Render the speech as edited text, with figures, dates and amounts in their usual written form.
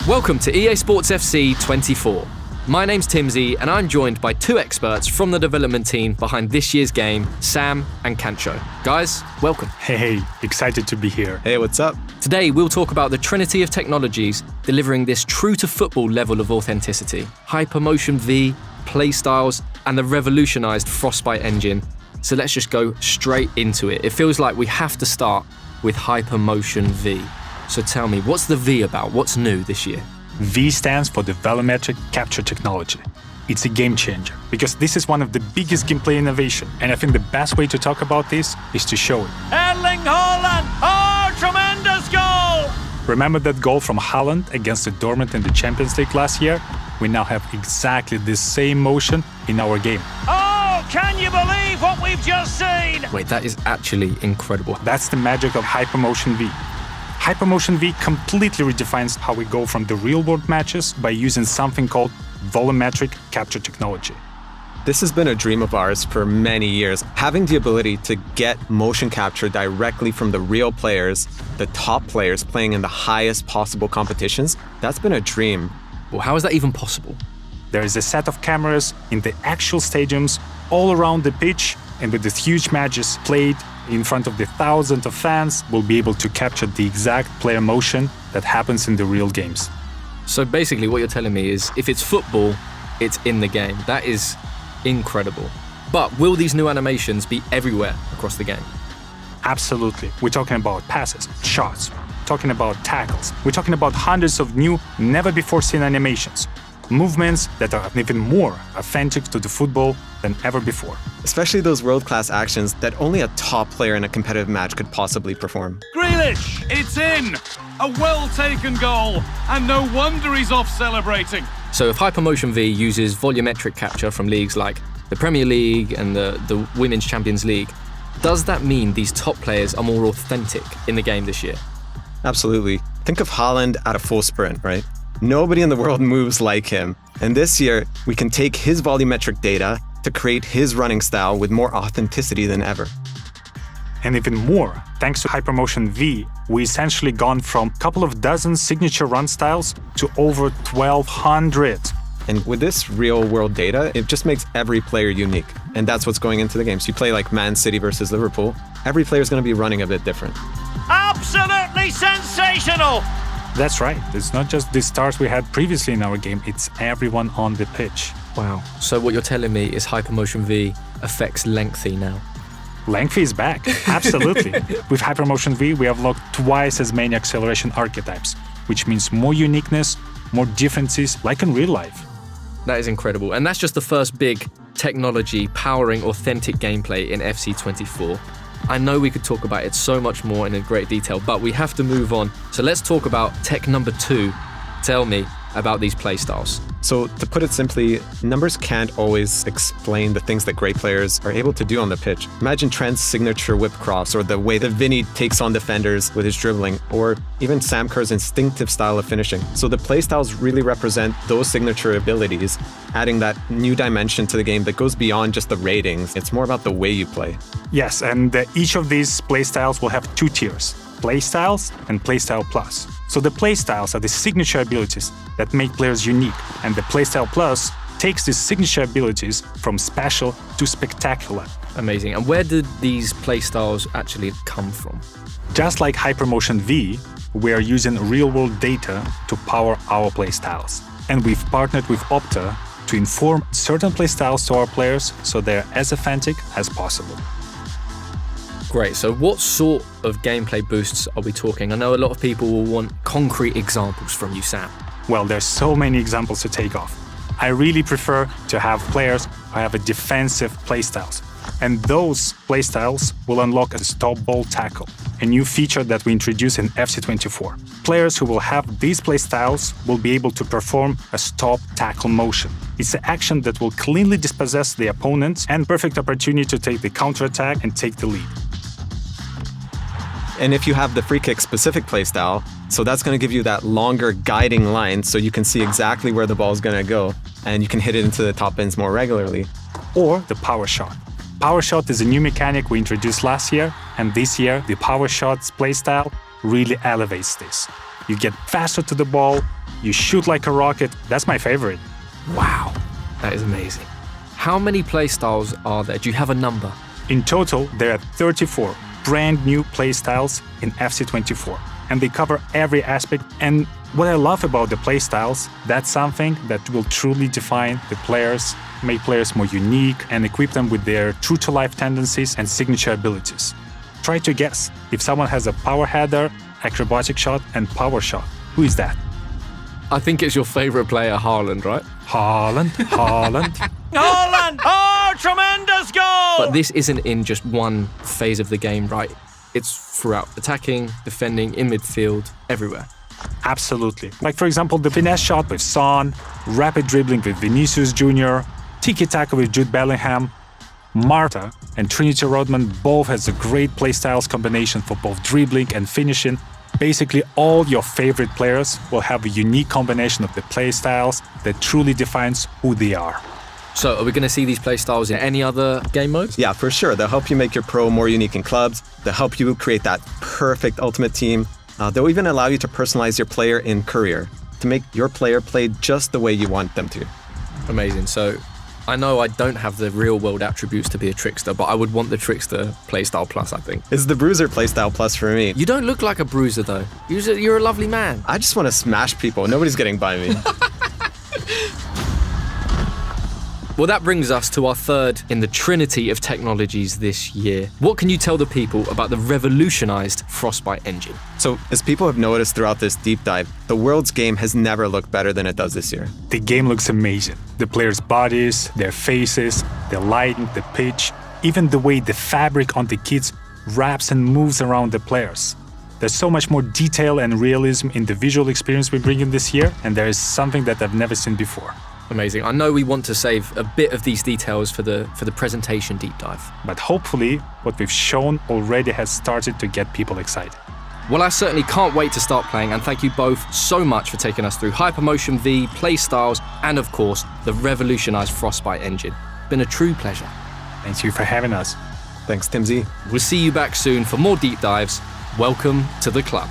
Welcome to EA Sports FC 24. My name's Timsy, and I'm joined by two experts from the development team behind this year's game, Sam and Kancho. Guys, welcome. Hey, excited to be here. Hey, what's up? Today, we'll talk about the trinity of technologies delivering this true-to-football level of authenticity. HyperMotionV, playstyles, and the revolutionized Frostbite engine. So let's just go straight into it. It feels like we have to start with HyperMotionV. So tell me, what's the V about? What's new this year? V stands for the volumetric capture technology. It's a game changer because this is one of the biggest gameplay innovation, and I think the best way to talk about this is to show it. Erling Haaland! Oh, tremendous goal! Remember that goal from Haaland against the Dortmund in the Champions League last year? We now have exactly the same motion in our game. Oh, can you believe what we've just seen? Wait, that is actually incredible. That's the magic of HyperMotionV. HyperMotionV completely redefines how we go from the real-world matches by using something called volumetric capture technology. This has been a dream of ours for many years. Having the ability to get motion capture directly from the real players, the top players playing in the highest possible competitions, that's been a dream. Well, how is that even possible? There is a set of cameras in the actual stadiums all around the pitch, and with these huge matches played in front of the thousands of fans, we'll be able to capture the exact player motion that happens in the real games. So basically what you're telling me is if it's football, it's in the game. That is incredible. But will these new animations be everywhere across the game? Absolutely. We're talking about passes, shots, talking about tackles. We're talking about hundreds of new, never-before-seen animations. Movements that are even more authentic to the football than ever before. Especially those world-class actions that only a top player in a competitive match could possibly perform. Grealish, it's in! A well-taken goal, and no wonder he's off celebrating. So if HyperMotionV uses volumetric capture from leagues like the Premier League and the Women's Champions League, does that mean these top players are more authentic in the game this year? Absolutely. Think of Haaland at a full sprint, right? Nobody in the world moves like him. And this year, we can take his volumetric data to create his running style with more authenticity than ever. And even more, thanks to HyperMotionV, we essentially gone from a couple of dozen signature run styles to over 1,200. And with this real-world data, it just makes every player unique. And that's what's going into the game. So you play like Man City versus Liverpool, every player is going to be running a bit different. Absolutely sensational! That's right. It's not just the stars we had previously in our game, it's everyone on the pitch. Wow. So what you're telling me is HyperMotionV affects lengthy now. Lengthy is back, absolutely. With HyperMotionV, we have locked twice as many acceleration archetypes, which means more uniqueness, more differences, like in real life. That is incredible. And that's just the first big technology powering authentic gameplay in FC24. I know we could talk about it so much more and in great detail, but we have to move on. So let's talk about tech number 2. Tell me about these playstyles. So to put it simply, numbers can't always explain the things that great players are able to do on the pitch. Imagine Trent's signature whip cross, or the way that Vinny takes on defenders with his dribbling, or even Sam Kerr's instinctive style of finishing. So the playstyles really represent those signature abilities, adding that new dimension to the game that goes beyond just the ratings. It's more about the way you play. Yes, and each of these playstyles will have 2 tiers, Playstyles and Playstyle Plus. So the Playstyles are the signature abilities that make players unique, and the Playstyle Plus takes these signature abilities from special to spectacular. Amazing. And where did these playstyles actually come from? Just like HyperMotionV, we are using real-world data to power our playstyles. And we've partnered with Opta to inform certain playstyles to our players so they're as authentic as possible. Great. So what sort of gameplay boosts are we talking? I know a lot of people will want concrete examples from you, Sam. Well, there's so many examples to take off. I really prefer to have players who have a defensive playstyles. And those playstyles will unlock a stop ball tackle, a new feature that we introduced in FC24. Players who will have these playstyles will be able to perform a stop tackle motion. It's an action that will cleanly dispossess the opponent and perfect opportunity to take the counterattack and take the lead. And if you have the free kick specific playstyle, so that's going to give you that longer guiding line so you can see exactly where the ball is going to go and you can hit it into the top bins more regularly. Or the power shot. Power shot is a new mechanic we introduced last year, and this year the power shots playstyle really elevates this. you get faster to the ball, you shoot like a rocket. That's my favorite. Wow, that is amazing. How many playstyles are there? Do you have a number? In total, there are 34 brand new playstyles in FC24, and they cover every aspect. And what I love about the playstyles, that's something that will truly define the players, make players more unique, and equip them with their true-to-life tendencies and signature abilities. Try to guess if someone has a power header, acrobatic shot, and power shot. Who is that? I think it's your favorite player, Haaland, right? Haaland. Haaland! Oh, tremendous goal! But this isn't in just one phase of the game, right? It's throughout attacking, defending, in midfield, everywhere. Absolutely. Like, for example, the finesse shot with Son, rapid dribbling with Vinicius Jr., tiki-taka with Jude Bellingham, Marta and Trinity Rodman both has a great playstyles combination for both dribbling and finishing. Basically, all your favorite players will have a unique combination of the playstyles that truly defines who they are. So are we going to see these playstyles in any other game modes? Yeah, for sure. They'll help you make your pro more unique in clubs. They'll help you create that perfect ultimate team. They'll even allow you to personalize your player in career to make your player play just the way you want them to. Amazing. So I know I don't have the real world attributes to be a trickster, but I would want the trickster playstyle plus, I think. It's the bruiser playstyle plus for me. You don't look like a bruiser though. You're a lovely man. I just want to smash people. Nobody's getting by me. Well, that brings us to our third in the trinity of technologies this year. What can you tell the people about the revolutionized Frostbite engine? So, as people have noticed throughout this deep dive, the world's game has never looked better than it does this year. The game looks amazing. The players' bodies, their faces, the lighting, the pitch, even the way the fabric on the kits wraps and moves around the players. There's so much more detail and realism in the visual experience we bring in this year, and there is something that I've never seen before. Amazing. I know we want to save a bit of these details for the presentation deep dive. But hopefully, what we've shown already has started to get people excited. Well, I certainly can't wait to start playing, and thank you both so much for taking us through HyperMotionV, playstyles, and of course, the revolutionized Frostbite engine. Been a true pleasure. Thank you for having us. Thanks, Timsy. We'll see you back soon for more deep dives. Welcome to the club.